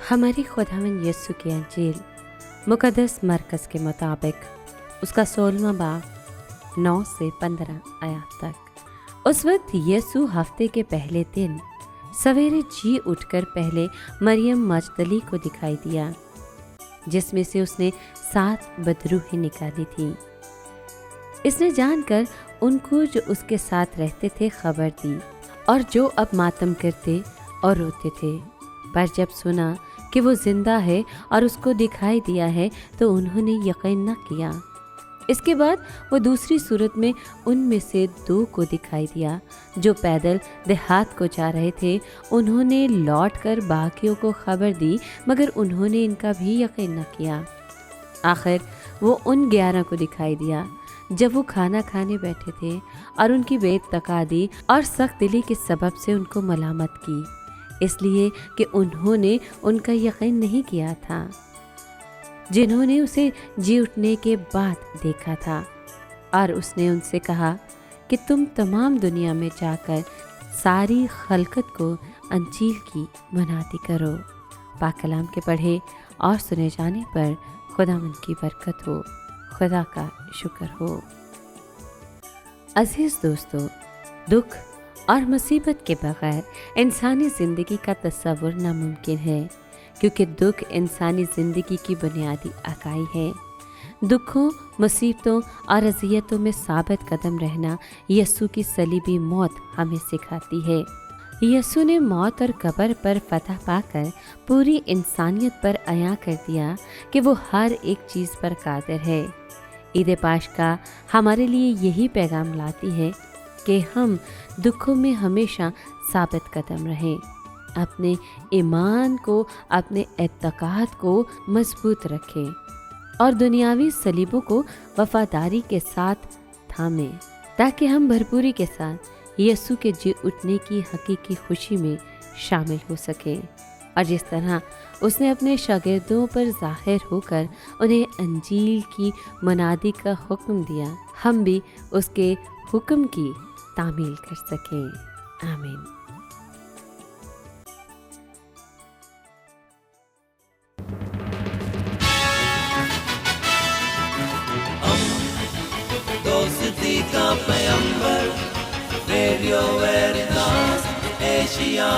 हमारी खुदावंद यीशु की अंजील मुक़द्दस मरकज़ के मुताबिक उसका 16वां बाब 9 से 15 आयत तक। उस वक्त यीशु हफ्ते के पहले दिन सवेरे जी उठकर पहले मरियम मजदली को दिखाई दिया, जिसमें से उसने 7 बदरूहें निकाली थी। इसने जानकर उनको जो उसके साथ रहते थे खबर दी, और जो अब मातम करते और रोते थे। पर जब सुना कि वो जिंदा है और उसको दिखाई दिया है तो उन्होंने यकीन न किया। इसके बाद वो दूसरी सूरत में उनमें से 2 को दिखाई दिया जो पैदल देहात को जा रहे थे। उन्होंने लौटकर बाकियों को खबर दी, मगर उन्होंने इनका भी यकीन न किया। आखिर वो उन 11 को दिखाई दिया जब वो खाना खाने बैठे थे, और उनकी बेतकादी और सख्त दिली के सबब से उनको मलामत की, इसलिए कि उन्होंने उनका यकीन नहीं किया था जिन्होंने उसे जी उठने के बाद देखा था। और उसने उनसे कहा कि तुम तमाम दुनिया में जाकर सारी खलकत को अंजील की मुनादी करो। पाक कलाम के पढ़े और सुने जाने पर खुदावंद की बरकत हो, खुदा का शुक्र हो। अजीज दोस्तों, दुख और मुसीबत के बगैर इंसानी ज़िंदगी का तस्वुर नामुमकिन है, क्योंकि दुख इंसानी ज़िंदगी की बुनियादी इकाई है। दुखों, मुसीबतों और अज़ियतों में साबित कदम रहना यीशु की सलीबी मौत हमें सिखाती है। यीशु ने मौत और कब्र पर फतह पाकर पूरी इंसानियत पर अयां कर दिया कि वो हर एक चीज़ पर कादिर है। ईद पाशका हमारे लिए यही पैगाम लाती है कि हम दुखों में हमेशा साबित कदम रहें, अपने ईमान को, अपने एतकाद को मजबूत रखें और दुनियावी सलीबों को वफादारी के साथ थामें, ताकि हम भरपूरी के साथ यीशु के जी उठने की हकीकी खुशी में शामिल हो सकें। और जिस तरह उसने अपने शागिर्दों पर ज़ाहिर होकर उन्हें अंजील की मुनादी का हुक्म दिया, हम भी उसके हुक्म की तामील कर सकें। आमीन। दोस्ती का पैगंबर, रेडियो वेरितास एशिया।